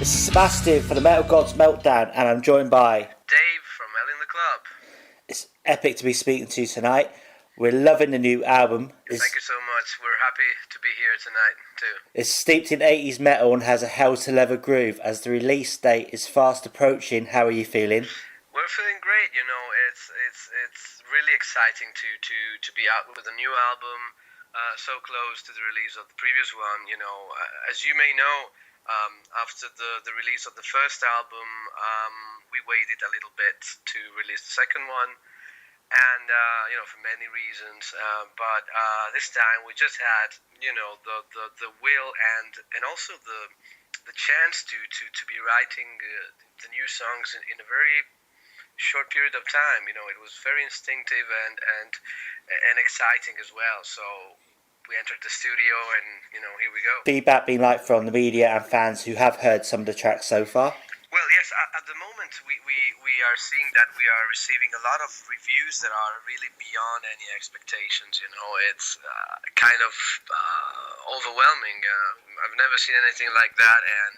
This is Sebastian for the Metal Gods Meltdown, and I'm joined by Dave from Hell in the Club. It's epic to be speaking to you tonight. We're loving the new album. Thank you so much. We're happy to be here tonight too. It's steeped in 80s metal and has a hell to leather groove. As the release date is fast approaching, how are you feeling? We're feeling great. You know, it's really exciting to be out with a new album, so close to the release of the previous one. You know, as you may know. After the release of the first album, we waited a little bit to release the second one, and for many reasons. But this time we just had the will and also the chance to be writing the new songs in a very short period of time. You know, it was very instinctive and exciting as well. So we entered the studio and, here we go. Feedback been like from the media and fans who have heard some of the tracks so far? Well, yes, at the moment we are seeing that we are receiving a lot of reviews that are really beyond any expectations. You know, it's kind of overwhelming. I've never seen anything like that, and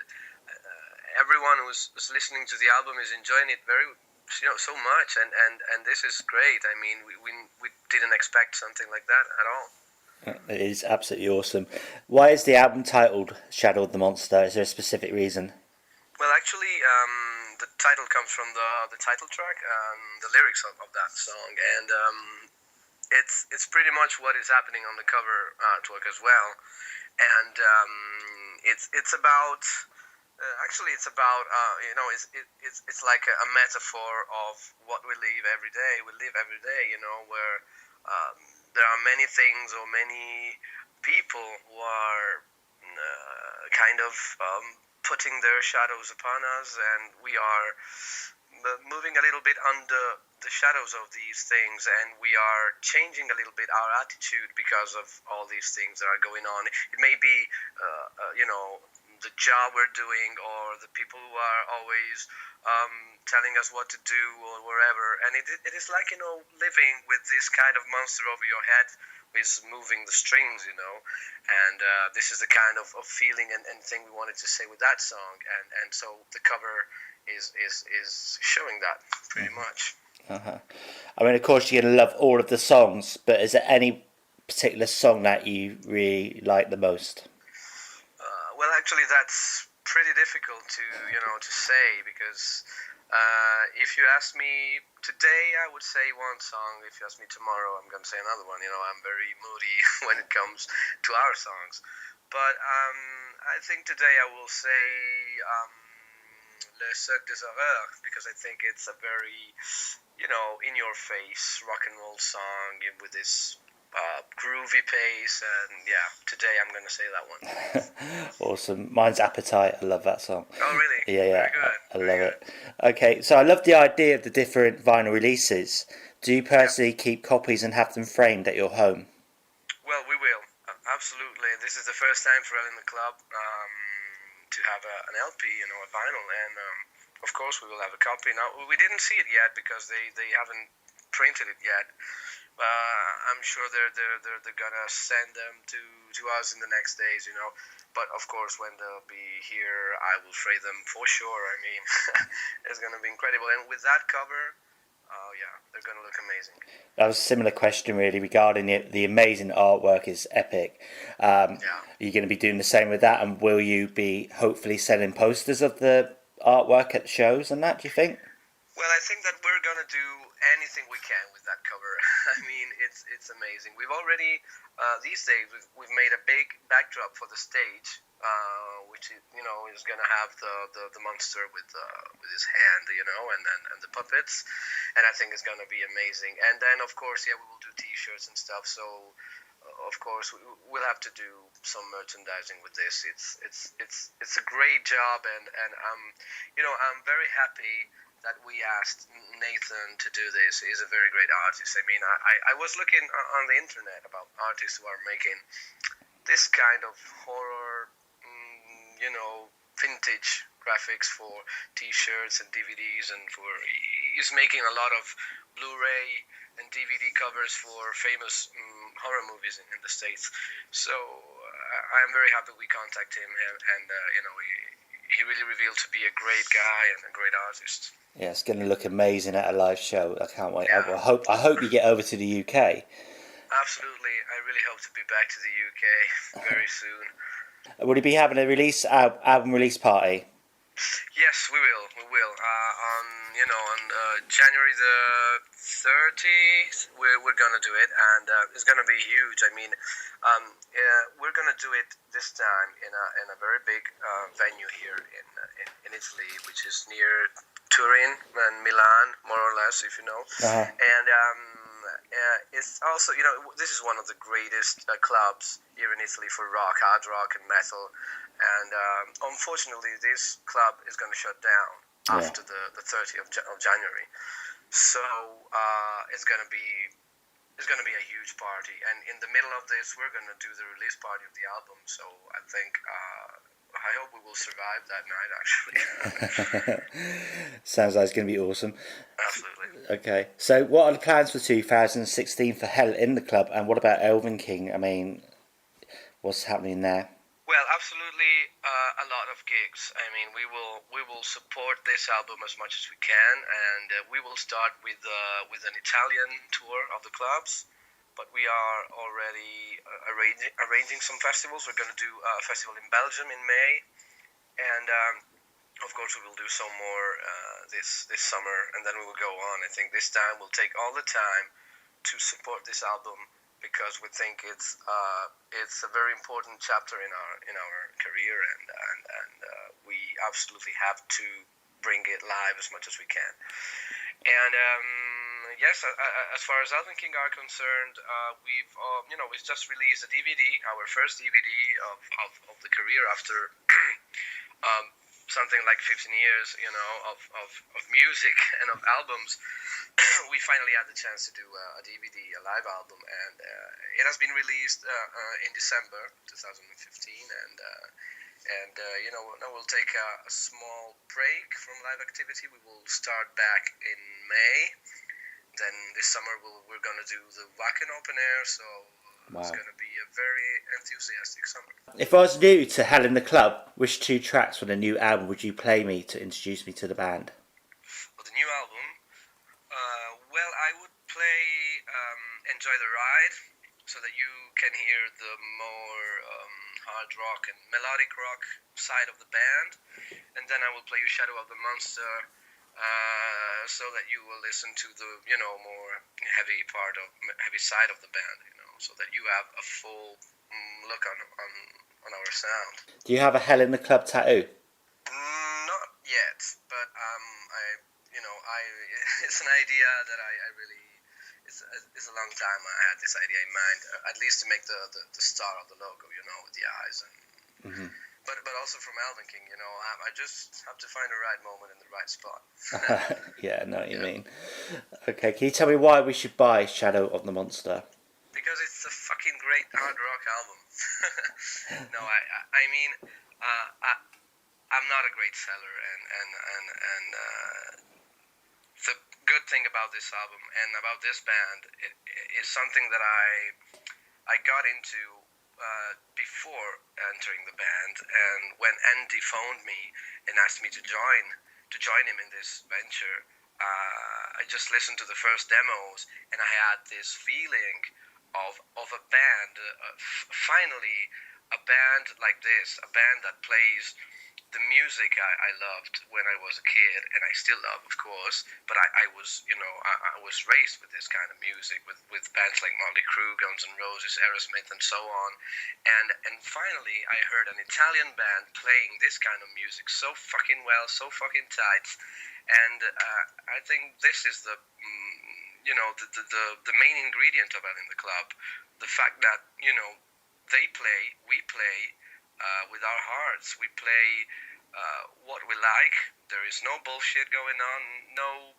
everyone who's listening to the album is enjoying it very so much, and this is great. I mean, we didn't expect something like that at all. It is absolutely awesome. Why is the album titled Shadow of the Monster? Is there a specific reason? Well, actually, the title comes from the title track, the lyrics of that song, and it's pretty much what is happening on the cover artwork as well. And it's about it's about it's like a metaphor of what we live every day. We live every day, where there are many things or many people who are kind of putting their shadows upon us, and we are moving a little bit under the shadows of these things, and we are changing a little bit our attitude because of all these things that are going on. It may be, the job we're doing, or the people who are always telling us what to do or wherever, and it is like living with this kind of monster over your head who is moving the strings, and this is the kind of feeling and thing we wanted to say with that song, and so the cover is showing that pretty much. I mean, of course you're gonna love all of the songs, but is there any particular song that you really like the most? Well, actually, that's pretty difficult to say, because if you ask me today, I would say one song. If you ask me tomorrow, I'm going to say another one. I'm very moody when it comes to our songs. But I think today I will say Le Cirque des Horreurs, because I think it's a very, in-your-face rock and roll song with this groovy pace, and today I'm going to say that one. Awesome. Mine's Appetite. I love that song. Oh, really? Yeah, very good. I love it. Okay, so I love the idea of the different vinyl releases. Do you personally keep copies and have them framed at your home? Well, we will. Absolutely. This is the first time for Hell in the Club to have an LP, a vinyl, and of course we will have a copy. Now, we didn't see it yet because they haven't printed it yet. I'm sure they're gonna send them to us in the next days, But of course, when they'll be here, I will frame them for sure. I mean, it's gonna be incredible. And with that cover, they're gonna look amazing. That was a similar question, really, regarding it. The amazing artwork is epic. Are you going to be doing the same with that? And will you be hopefully selling posters of the artwork at shows and that? Do you think? Well, I think that we're gonna do anything we can with that cover. I mean, it's amazing. We've already these days we've made a big backdrop for the stage, which is gonna have the monster with his hand, and the puppets, and I think it's gonna be amazing. And then of course, we will do T-shirts and stuff. So of course we'll have to do some merchandising with this. It's a great job, and I'm very happy that we asked Nathan to do this. He's a very great artist. I mean, I was looking on the internet about artists who are making this kind of horror, vintage graphics for T-shirts and DVDs, and he's making a lot of Blu-ray and DVD covers for famous horror movies in the States. So I'm very happy we contacted him, and he really revealed to be a great guy and a great artist. Yeah, it's going to look amazing at a live show. I can't wait. Yeah. I hope you get over to the UK. Absolutely. I really hope to be back to the UK very soon. Will you be having a album release party? Yes, we will. We will. On January the 30th, we're gonna do it, and it's gonna be huge. I mean, we're gonna do it this time in a very big venue here in Italy, which is near Turin and Milan, more or less, if you know. Uh-huh. And it's also, this is one of the greatest clubs here in Italy for rock, hard rock, and metal. And unfortunately, this club is going to shut down after the 30th of January. So it's going to be a huge party. And in the middle of this, we're going to do the release party of the album. So I think I hope we will survive that night, actually. Sounds like it's going to be awesome. Absolutely. Okay, so what are the plans for 2016 for Hell in the Club, and what about Elven King? I mean, what's happening there? Well, absolutely, a lot of gigs. I mean, we will support this album as much as we can, and we will start with an Italian tour of the clubs. But we are already arranging some festivals. We're going to do a festival in Belgium in May, and of course we will do some more this summer, and then we will go on. I think this time we'll take all the time to support this album, because we think it's a very important chapter in our career, and we absolutely have to bring it live as much as we can. And yes, as far as Elven King are concerned, we've just released a DVD, our first DVD of the career after something like 15 years, of music and of albums. We finally had the chance to do a DVD, a live album, and it has been released in December 2015, and now we'll take a small break from live activity. We will start back in May. Then this summer we're going to do the Wacken Open Air, so it's going to be a very enthusiastic summer. If I was new to Hell in the Club, which 2 tracks from the new album would you play me to introduce me to the band? Well, the new album, I would play Enjoy the Ride, so that you can hear the more hard rock and melodic rock side of the band, and then I will play you Shadow of the Monster, so that you will listen to the more heavy side of the band, so that you have a full look on our sound. Do you have a Hell in the Club tattoo? Not yet, but it's an idea that I really. It's a long time I had this idea in mind, at least to make the star of the logo, with the eyes, and but also from Elven King, I just have to find the right moment in the right spot. Yeah, I know what you mean. Okay, can you tell me why we should buy Shadow of the Monster? Because it's a fucking great hard rock album. No, I mean, I'm not a great seller, and the good thing about this album and about this band is something that I got into before entering the band, and when Andy phoned me and asked me to join him in this venture, I just listened to the first demos, and I had this feeling of a band, finally a band like this, a band that plays the music I loved when I was a kid, and I still love, of course, but I was, I was raised with this kind of music, with bands like Motley Crue, Guns N' Roses, Aerosmith, and so on, and finally I heard an Italian band playing this kind of music so fucking well, so fucking tight, and I think this is the main ingredient of it in the club, the fact that, they play, we play, with our hearts. We play what we like. There is no bullshit going on, no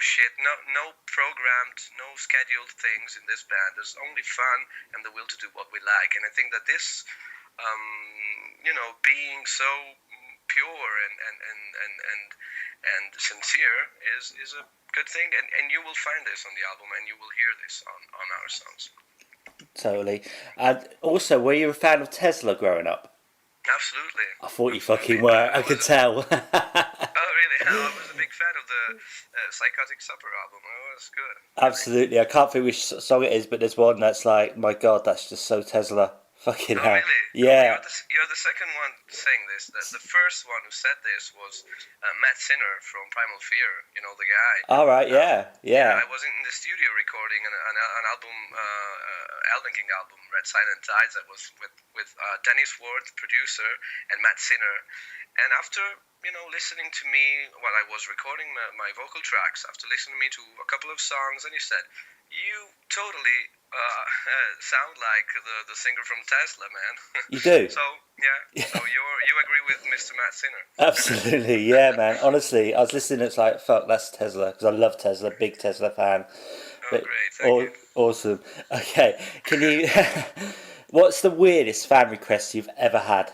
shit, no programmed, no scheduled things in this band. There's only fun and the will to do what we like. And I think that this, being so pure and sincere is a good thing. And you will find this on the album, and you will hear this on our songs. Totally. And also, were you a fan of Tesla growing up? Absolutely. I thought you fucking were. I could tell. Oh, really? I was a big fan of the Psychotic Supper album. It was good. Absolutely. I can't think which song it is, but there's one that's like, my God, that's just so Tesla. Fucking Oh, hell. really? Yeah. You're the second one saying this. The first one who said this was Matt Sinner from Primal Fear. You know, the guy. All right. Yeah. Yeah. I was in the studio recording an album, Elven King album, Red Silent Tides, that was with Dennis Ward, producer, and Matt Sinner. And after, listening to me while I was recording my vocal tracks, after listening to me to a couple of songs, and he said, "You totally sound like the singer from Tesla, man." You do? So, yeah. So you agree with Mr. Matt Sinner? Absolutely. Yeah, man. Honestly, I was listening, it's like, fuck, that's Tesla, because I love Tesla, big Tesla fan. Oh, great. Thank you. Awesome. Okay. Can you... What's the weirdest fan request you've ever had?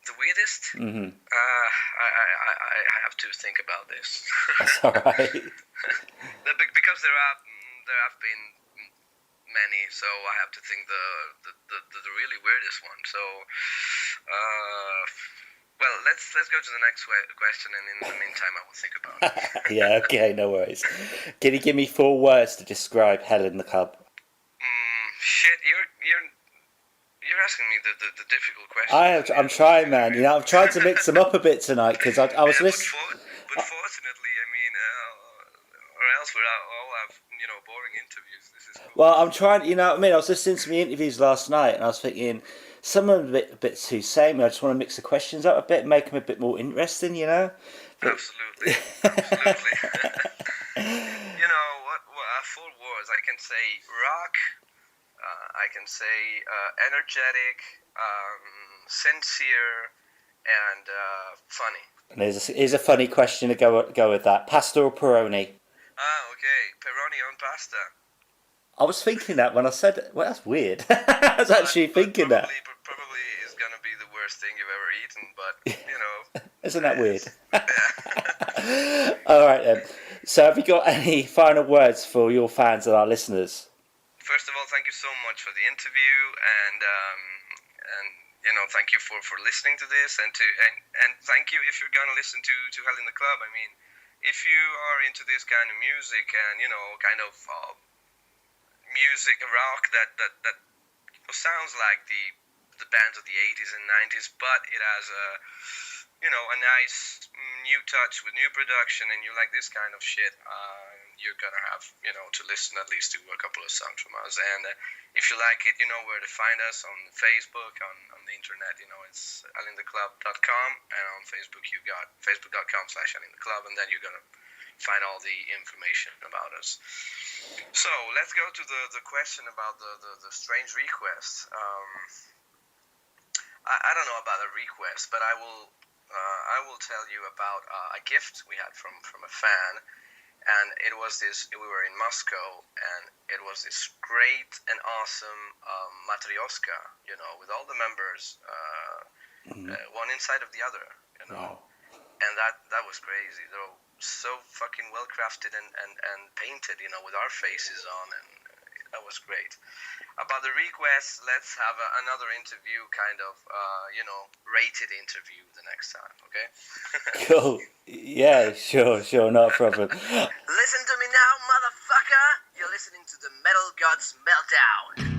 The weirdest? Mm-hmm. I have to think about this. That's all right. Because there have been many, so I have to think the really weirdest one. So, well, let's go to the next question, and in the meantime, I will think about it. Yeah. Okay. No worries. Can you give me 4 words to describe Hell in the Club? Shit, you're asking me the difficult question. I'm trying, man. I'm trying to mix them up a bit tonight, because I was listening. But fortunately, I mean, or else we'll all have boring interviews. This is cool. Well, I'm trying. I was listening to my interviews last night, and I was thinking some of them a bit too samey. I just want to mix the questions up a bit, make them a bit more interesting. But... Absolutely. What 4 words I can say: rock. I can say energetic, sincere, and funny. And here's a funny question to go with that. Pasta or pepperoni? Ah, okay. Pepperoni on pasta. I was thinking that when I said it. Well, that's weird. I was actually thinking that. Probably is going to be the worst thing you've ever eaten, but, Isn't that weird? All right, then. So have you got any final words for your fans and our listeners? First of all, thank you so much for the interview, and thank you for listening to this, and thank you if you're gonna listen to Hell in the Club. I mean, if you are into this kind of music and kind of music rock that sounds like the bands of the 80s and 90s, but it has a nice new touch with new production, and you like this kind of shit, you're gonna have to listen at least to a couple of songs from us. And if you like it, you know where to find us on Facebook, on the internet. It's allintheclub.com, and on Facebook you got facebook.com/allintheclub, and then you're gonna find all the information about us. So let's go to the question about the strange requests. I don't know about a request, but I will tell you about a gift we had from a fan, and it was this. We were in Moscow, and it was this great and awesome matryoshka, with all the members, one inside of the other, Wow. and that was crazy. They're so fucking well crafted and painted, with our faces on, and that was great. About the requests, let's have another interview, kind of, rated interview the next time, okay? Cool. Yeah, sure, not a problem. Listen to me now, motherfucker! You're listening to the Metal Gods Meltdown.